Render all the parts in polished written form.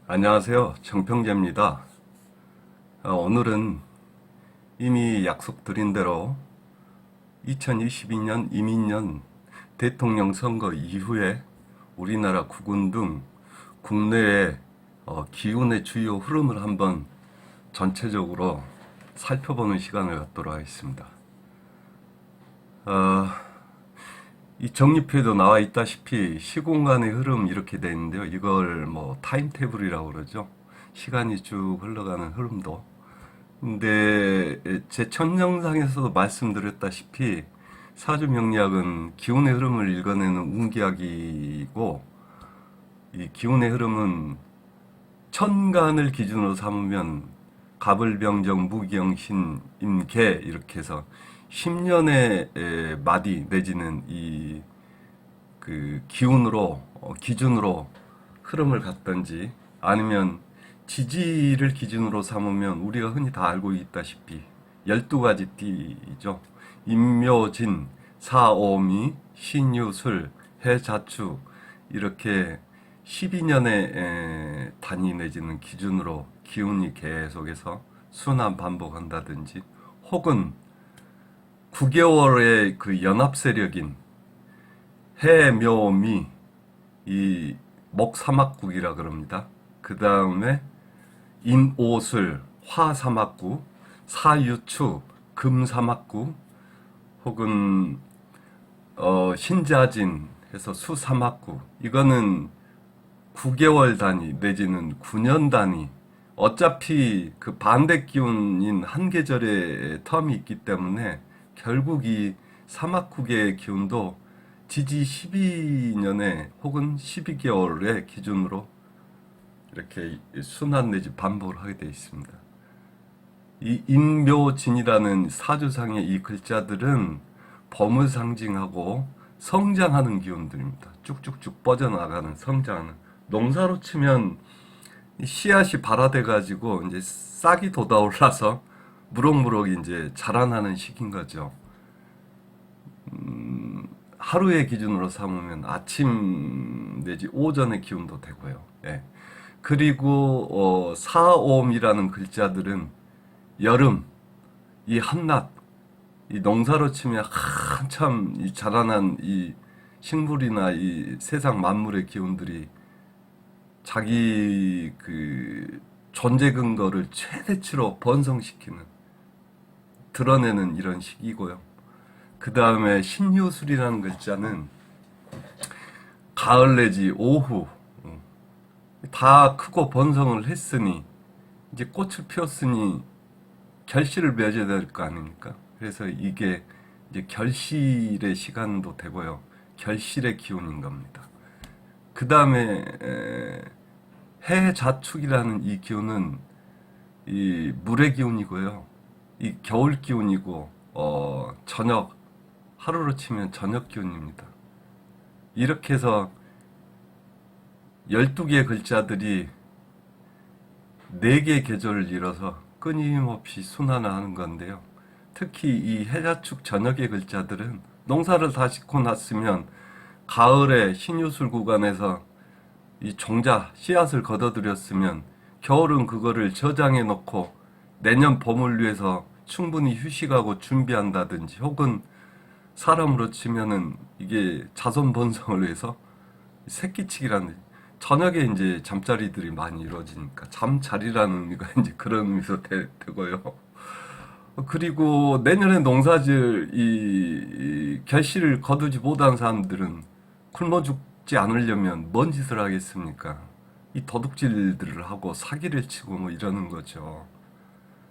안녕하세요. 정평재입니다. 오늘은 이미 약속드린 대로 2022년 이민년 대통령 선거 이후에 우리나라 국군 등 국내의 기운의 주요 흐름을 한번 전체적으로 살펴보는 시간을 갖도록 하겠습니다. 이 정리표에도 나와 있다시피 시공간의 흐름 이렇게 되어 있는데요. 이걸 뭐 타임테이블이라고 그러죠. 시간이 쭉 흘러가는 흐름도. 근데 제 첫 영상에서도 말씀드렸다시피 사주명리학은 기운의 흐름을 읽어내는 운기학이고, 이 기운의 흐름은 천간을 기준으로 삼으면 갑을병정 무기영신 임계 이렇게 해서 10년의 마디 내지는 이 그 기운으로 기준으로 흐름을 갖든지, 아니면 지지를 기준으로 삼으면 우리가 흔히 다 알고 있다시피 12가지 띠죠. 임묘진, 사오미, 신유술, 해자축 이렇게 12년의 단위 내지는 기준으로 기운이 계속해서 순환 반복한다든지, 혹은 9개월의 그 연합 세력인 해묘미, 이 목사막국이라 그럽니다. 그 다음에 인오술, 화사막국, 사유축, 금사막국, 혹은 신자진 해서 수사막국. 이거는 9개월 단위 내지는 9년 단위. 어차피 그 반대 기운인 한계절의 텀이 있기 때문에 결국 이 사막국의 기운도 지지 12년에 혹은 12개월의 기준으로 이렇게 순환 내지 반복을 하게 되어 있습니다. 이 인묘진이라는 사주상의 이 글자들은 범을 상징하고 성장하는 기운들입니다. 쭉쭉쭉 뻗어나가는, 성장하는. 농사로 치면 씨앗이 발화돼 가지고 이제 싹이 돋아올라서 무럭무럭 이제 자라나는 시기인 거죠. 하루의 기준으로 삼으면 아침 내지 오전의 기운도 되고요. 예. 그리고 사옴이라는 글자들은 여름, 이 한낮, 이 농사로 치면 한참 이 자라난 이 식물이나 이 세상 만물의 기운들이 자기 그 존재 근거를 최대치로 번성시키는, 드러내는 이런 시기고요. 그 다음에 신유술이라는 글자는 가을 내지 오후, 다 크고 번성을 했으니 이제 꽃을 피웠으니 결실을 맺어야 될 거 아닙니까? 그래서 이게 이제 결실의 시간도 되고요. 결실의 기운인 겁니다. 그 다음에 해자축이라는 이 기운은 이 물의 기운이고요. 이 겨울 기운이고, 저녁, 하루로 치면 저녁 기운입니다. 이렇게 해서 12개의 글자들이 4개의 계절을 이뤄서 끊임없이 순환을 하는 건데요. 특히 이 해자축 저녁의 글자들은 농사를 다 짓고 났으면 가을에 신유술 구간에서 이 종자, 씨앗을 걷어들였으면 겨울은 그거를 저장해 놓고 내년 봄을 위해서 충분히 휴식하고 준비한다든지, 혹은 사람으로 치면은 이게 자손 번성을 위해서 새끼치기라는, 저녁에 이제 잠자리들이 많이 이루어지니까 잠자리라는 의미가 이제 그런 의미로 되고요. 그리고 내년에 농사질 이 결실을 거두지 못한 사람들은 굶어 죽지 않으려면 뭔 짓을 하겠습니까? 이 도둑질들을 하고 사기를 치고 뭐 이러는 거죠.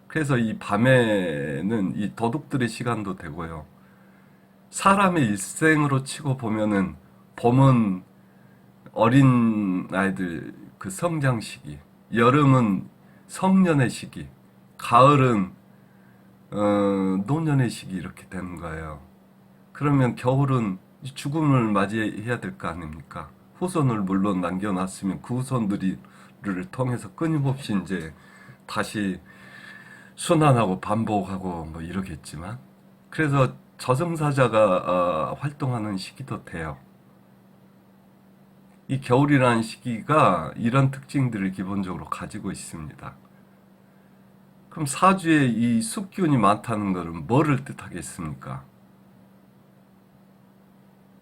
그래서 이 밤에는 이 도둑들의 시간도 되고요. 사람의 일생으로 치고 보면은 봄은 어린 아이들 그 성장 시기, 여름은 성년의 시기, 가을은 노년의 시기 이렇게 되는 거예요. 그러면 겨울은 죽음을 맞이해야 될 거 아닙니까? 후손을 물론 남겨놨으면 그 후손들을 통해서 끊임없이 이제 다시 순환하고 반복하고 뭐 이러겠지만, 그래서 저승사자가 활동하는 시기도 돼요. 이 겨울이라는 시기가 이런 특징들을 기본적으로 가지고 있습니다. 그럼 사주에 이 습기운이 많다는 것은 뭐를 뜻하겠습니까?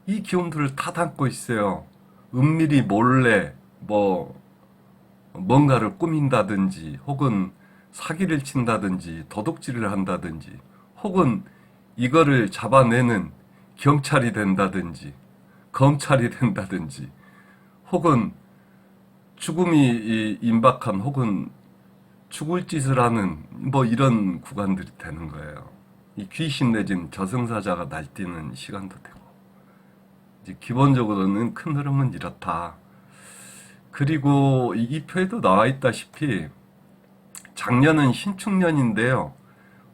이 기운들을 다 담고 있어요. 은밀히 몰래 뭔가를 꾸민다든지 혹은 사기를 친다든지 도둑질을 한다든지 혹은 이거를 잡아내는 경찰이 된다든지 검찰이 된다든지 혹은 죽음이 임박한 혹은 죽을 짓을 하는 이런 구간들이 되는 거예요. 이 귀신 내진 저승사자가 날뛰는 시간도 되고 이제 기본적으로는 큰 흐름은 이렇다. 그리고 이 표에도 나와 있다시피 작년은 신축년인데요.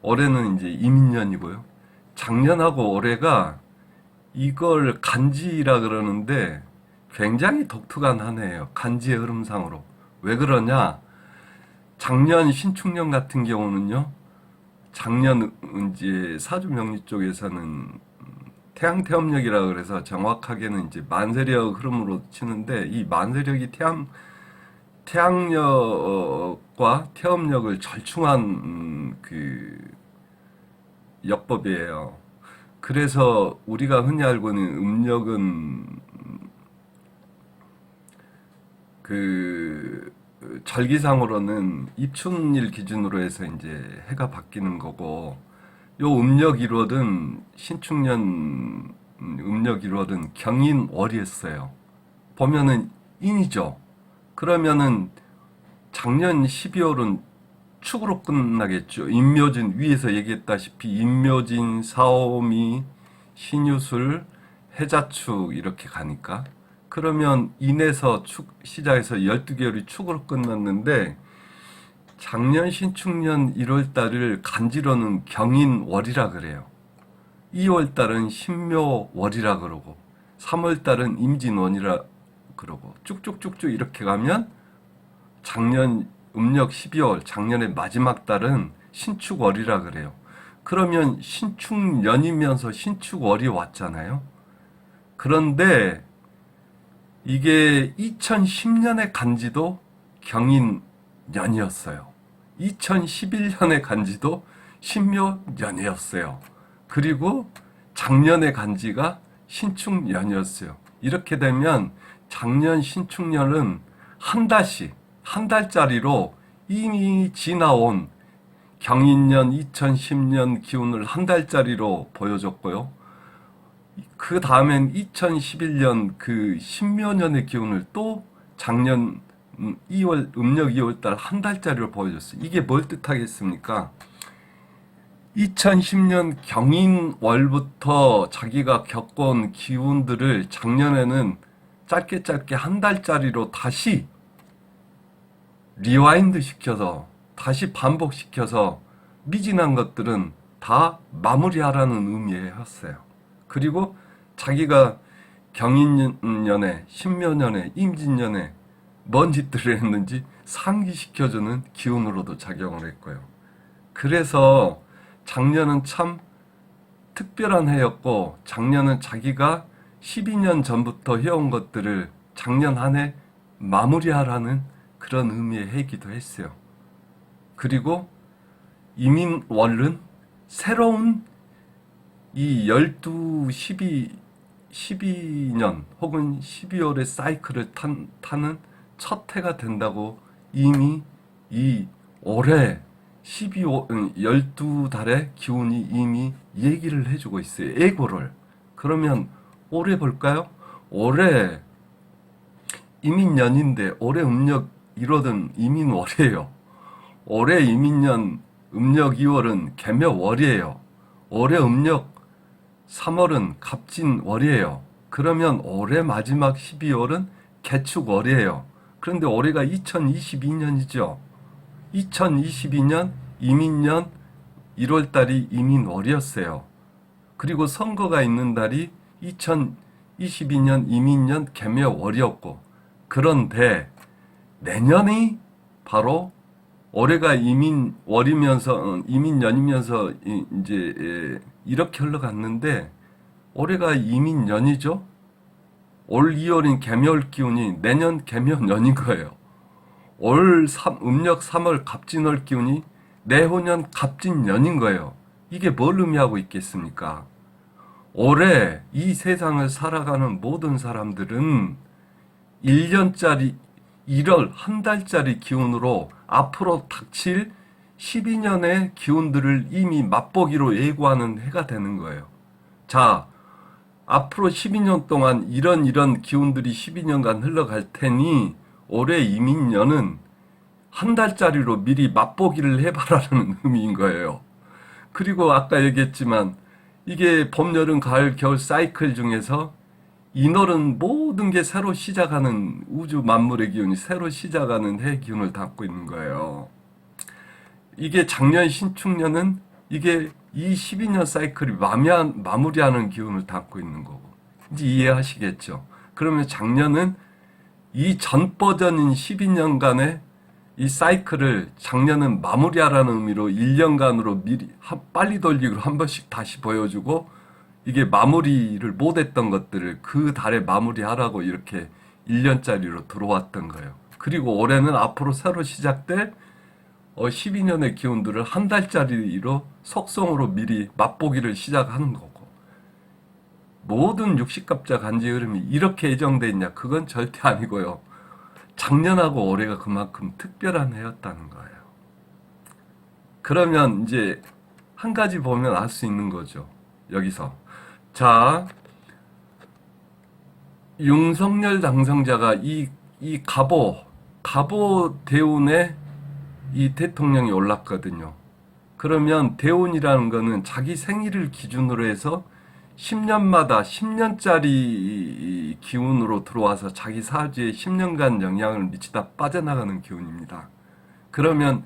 올해는 이제 이민년이고요. 작년하고 올해가 이걸 간지라 그러는데 굉장히 독특한 한 해예요. 간지의 흐름상으로. 왜 그러냐? 작년 신축년 같은 경우는요. 작년 이제 사주명리 쪽에서는 태양태엄력이라 그래서 정확하게는 이제 만세력 흐름으로 치는데 이 만세력이 태양력과 태엄력을 절충한 그 역법이에요. 그래서 우리가 흔히 알고 있는 음력은 그 절기상으로는 입춘일 기준으로 해서 이제 해가 바뀌는 거고 요 음력 1월은 신축년 음력 1월은 경인월이었어요. 보면은 인이죠. 그러면은 작년 12월은 축으로 끝나겠죠. 인묘진 위에서 얘기했다시피 인묘진, 사오미, 신유술, 해자축 이렇게 가니까 그러면 인에서 축 시작해서 12개월이 축으로 끝났는데 작년 신축년 1월달을 간지로는 경인월이라 그래요. 2월달은 신묘월이라 그러고 3월달은 임진월이라 그러고 쭉쭉쭉쭉 이렇게 가면 작년 음력 12월 작년의 마지막 달은 신축월이라 그래요. 그러면 신축년이면서 신축월이 왔잖아요. 그런데 이게 2010년의 간지도 경인년이었어요. 2011년의 간지도 신묘년이었어요. 그리고 작년의 간지가 신축년이었어요. 이렇게 되면 작년 신축년은 한 달짜리로 이미 지나온 경인년 2010년 기운을 한 달짜리로 보여줬고요. 그 다음엔 2011년 그 신묘년의 기운을 또 작년 2월 음력 2월달 한 달짜리로 보여줬어요. 이게 뭘 뜻하겠습니까? 2010년 경인월부터 자기가 겪어온 기운들을 작년에는 짧게 한 달짜리로 다시 리와인드 시켜서 다시 반복시켜서 미진한 것들은 다 마무리하라는 의미였어요. 그리고 자기가 경인년에 신묘년에 임진년에 뭔 짓들을 했는지 상기시켜주는 기운으로도 작용을 했고요. 그래서 작년은 참 특별한 해였고 작년은 자기가 12년 전부터 해온 것들을 작년 한 해 마무리하라는 그런 의미의 해이기도 했어요. 그리고 이민월은 새로운 이 12년 혹은 12월의 사이클을 타는 첫 해가 된다고 이미 이 올해 12달의 기운이 이미 얘기를 해주고 있어요. 예고를. 그러면 올해 볼까요? 올해 이민년인데 올해 음력 1월은 이민월이에요. 올해 이민년 음력 2월은 개묘월이에요. 올해 음력 3월은 갑진월이에요. 그러면 올해 마지막 12월은 개축월이에요. 그런데 올해가 2022년이죠. 2022년 이민년 1월달이 이민월이었어요. 그리고 선거가 있는 달이 2022년 이민년 개묘월이었고 그런데 내년이 바로 올해가 이민월이면서 이민년이면서 이제 이렇게 흘러갔는데 올해가 이민년이죠. 올 2월인 개묘월 기운이 내년 개묘년인 거예요. 올 음력 3월 갑진월 기운이 내후년 갑진년인 거예요. 이게 뭘 의미하고 있겠습니까? 올해 이 세상을 살아가는 모든 사람들은 1년짜리 1월 한 달짜리 기운으로 앞으로 닥칠 12년의 기운들을 이미 맛보기로 예고하는 해가 되는 거예요. 자, 앞으로 12년 동안 이런 기운들이 12년간 흘러갈 테니 올해 이민년은 한 달짜리로 미리 맛보기를 해봐라는 의미인 거예요. 그리고 아까 얘기했지만 이게 봄, 여름, 가을, 겨울 사이클 중에서 이월은 모든 게 새로 시작하는 우주 만물의 기운이 새로 시작하는 해 기운을 담고 있는 거예요. 이게 작년 신축년은 이게 이 12년 사이클이 마무리하는 기운을 담고 있는 거고. 이제 이해하시겠죠? 그러면 작년은 이 전 버전인 12년간의 이 사이클을 작년은 마무리하라는 의미로 1년간으로 미리 빨리 돌리기로 한 번씩 다시 보여주고 이게 마무리를 못했던 것들을 그 달에 마무리하라고 이렇게 1년짜리로 들어왔던 거예요. 그리고 올해는 앞으로 새로 시작될 12년의 기운들을 한 달짜리로 속성으로 미리 맛보기를 시작하는 거고. 모든 육식갑자 간지 흐름이 이렇게 예정돼 있냐? 그건 절대 아니고요. 작년하고 올해가 그만큼 특별한 해였다는 거예요. 그러면 이제 한 가지 보면 알 수 있는 거죠. 여기서. 자, 윤석열 당선자가 이 갑오 대운에 이 대통령이 올랐거든요. 그러면 대운이라는 거는 자기 생일을 기준으로 해서 10년마다 10년짜리 기운으로 들어와서 자기 사주에 10년간 영향을 미치다 빠져나가는 기운입니다. 그러면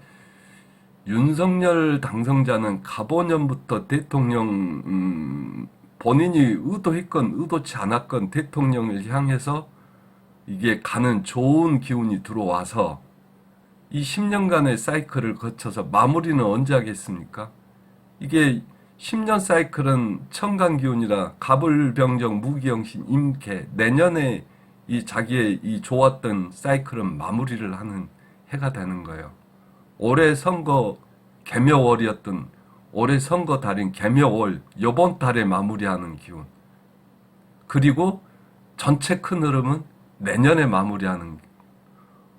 윤석열 당선자는 갑오년부터 대통령 본인이 의도했건 의도치 않았건 대통령을 향해서 이게 가는 좋은 기운이 들어와서 이 10년간의 사이클을 거쳐서 마무리는 언제 하겠습니까? 이게 10년 사이클은 천간기운이라 갑을병정 무기영신 임계 내년에 이 자기의 이 좋았던 사이클은 마무리를 하는 해가 되는 거예요. 올해 선거 개묘월이었던 올해 선거 달인 개묘월 요번 달에 마무리하는 기운. 그리고 전체 큰 흐름은 내년에 마무리하는.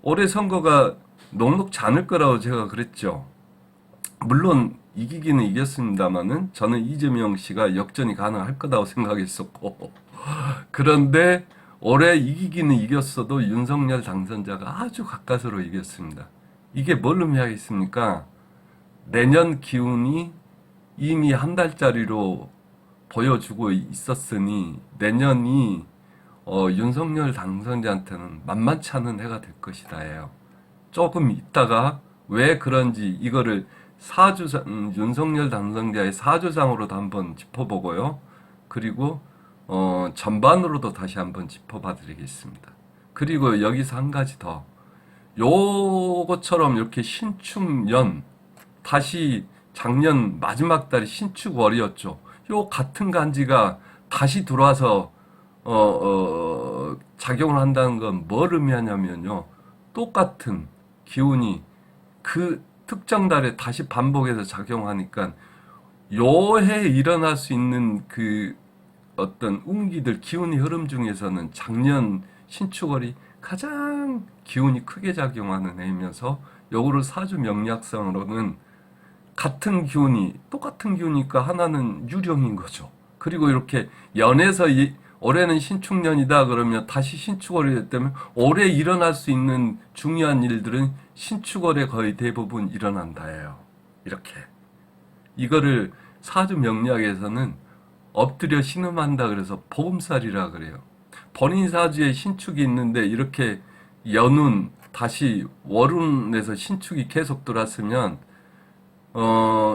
올해 선거가 녹록지 않을 거라고 제가 그랬죠. 물론 이기기는 이겼습니다만은 저는 이재명 씨가 역전이 가능할 거라고 생각했었고 그런데 올해 이기기는 이겼어도 윤석열 당선자가 아주 가까스로 이겼습니다. 이게 뭘 의미하겠습니까? 내년 기운이 이미 한 달짜리로 보여주고 있었으니 내년이 윤석열 당선자한테는 만만치 않은 해가 될 것이다예요. 조금 있다가 왜 그런지 이거를 윤석열 당선자의 사주상으로도 한번 짚어보고요. 그리고 전반으로도 다시 한번 짚어봐 드리겠습니다. 그리고 여기서 한 가지 더. 요것처럼 이렇게 신축년 다시 작년 마지막 달이 신축월이었죠. 요 같은 간지가 다시 들어와서 작용을 한다는 건 뭘 의미하냐면요. 똑같은 기운이 그 특정 달에 다시 반복해서 작용하니까 요 해에 일어날 수 있는 그 어떤 운기들 기운의 흐름 중에서는 작년 신축월이 가장 기운이 크게 작용하는 해이면서 요거를 사주 명리학상으로는 같은 기운이 똑같은 기운이니까 하나는 유령인 거죠. 그리고 이렇게 연에서 올해는 신축년이다 그러면 다시 신축월이 됐다면 올해 일어날 수 있는 중요한 일들은 신축월에 거의 대부분 일어난다예요. 이렇게 이거를 사주 명리학에서는 엎드려 신음한다 그래서 보금살이라 그래요. 본인 사주에 신축이 있는데 이렇게 연운 다시 월운에서 신축이 계속 들어왔으면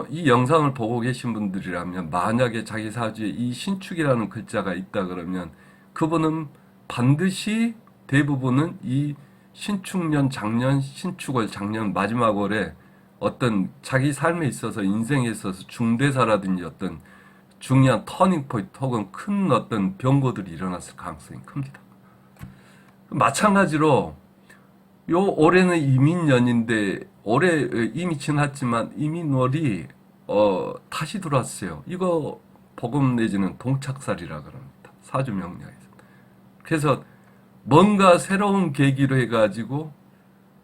이 영상을 보고 계신 분들이라면 만약에 자기 사주에 이 신축이라는 글자가 있다 그러면 그분은 반드시 대부분은 이 신축년 작년 신축월 작년 마지막 월에 어떤 자기 삶에 있어서 인생에 있어서 중대사라든지 어떤 중요한 터닝 포인트 혹은 큰 어떤 변고들이 일어났을 가능성이 큽니다. 마찬가지로 요 올해는 이민년인데 올해 이미 지났지만 이민월이 다시 들어왔어요. 이거 복음 내지는 동착살이라 그럽니다. 사주 명리학에서. 그래서 뭔가 새로운 계기로 해가지고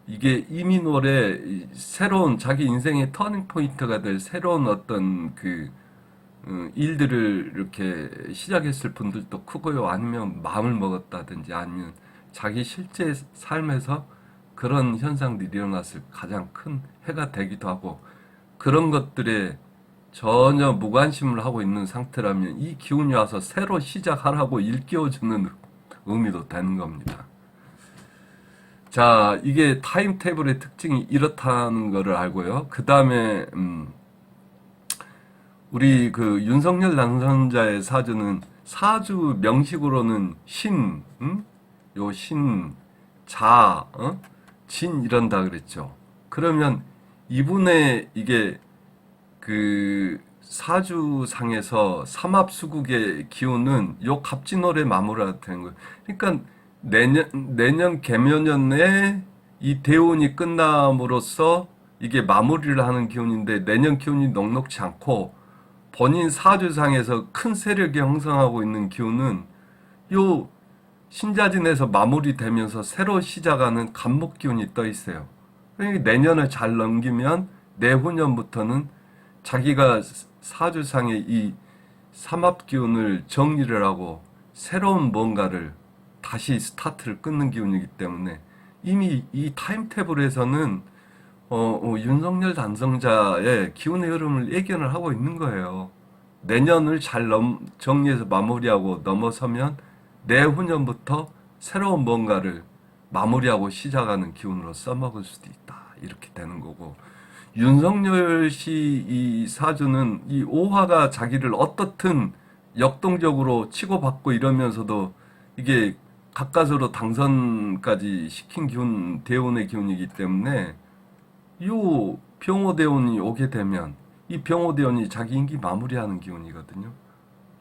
이게 이민월에 새로운 자기 인생의 터닝 포인트가 될 새로운 어떤 그 일들을 이렇게 시작했을 분들도 크고요. 아니면 마음을 먹었다든지 아니면 자기 실제 삶에서 그런 현상들이 일어났을 가장 큰 해가 되기도 하고 그런 것들에 전혀 무관심을 하고 있는 상태라면 이 기운이 와서 새로 시작하라고 일깨워주는 의미도 되는 겁니다. 자, 이게 타임테이블의 특징이 이렇다는 거를 알고요. 그 다음에 우리 그 윤석열 당선자의 사주는 사주 명식으로는 신, 요 신, 자, 진 이런다 그랬죠. 그러면 이분의 이게 그 사주상에서 삼합수국의 기운은 요 갑진월에 마무리가 되는 거예요. 그러니까 내년 개묘년에 이 대운이 끝남으로써 이게 마무리를 하는 기운인데 내년 기운이 넉넉지 않고 본인 사주상에서 큰 세력이 형성하고 있는 기운은 요 신자진에서 마무리되면서 새로 시작하는 간목 기운이 떠 있어요. 그러니까 내년을 잘 넘기면 내후년부터는 자기가 사주상의 이 삼합 기운을 정리를 하고 새로운 뭔가를 다시 스타트를 끊는 기운이기 때문에 이미 이 타임테이블에서는 윤석열 당선자의 기운의 흐름을 예견을 하고 있는 거예요. 내년을 잘 정리해서 마무리하고 넘어서면 내후년부터 새로운 뭔가를 마무리하고 시작하는 기운으로 써먹을 수도 있다. 이렇게 되는 거고 윤석열 씨 이 사주는 이 오화가 자기를 어떻든 역동적으로 치고받고 이러면서도 이게 가까스로 당선까지 시킨 기운, 대운의 기운이기 때문에 요 병호대운이 오게 되면 이 병호대운이 자기 임기 마무리하는 기운이거든요.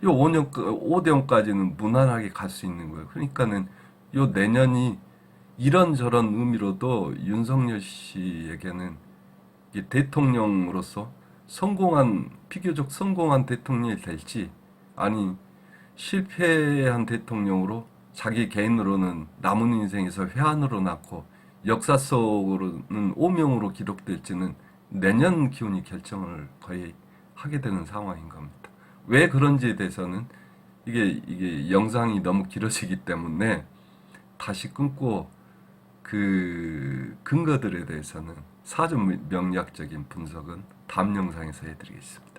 요 5년, 5대운까지는 무난하게 갈 수 있는 거예요. 그러니까는 요 내년이 이런저런 의미로도 윤석열 씨에게는 대통령으로서 비교적 성공한 대통령이 될지, 아니, 실패한 대통령으로 자기 개인으로는 남은 인생에서 회한으로 낳고 역사 속으로는 오명으로 기록될지는 내년 기운이 결정을 거의 하게 되는 상황인 겁니다. 왜 그런지에 대해서는 이게 영상이 너무 길어지기 때문에 다시 끊고 그 근거들에 대해서는 사주 명리학적인 분석은 다음 영상에서 해드리겠습니다.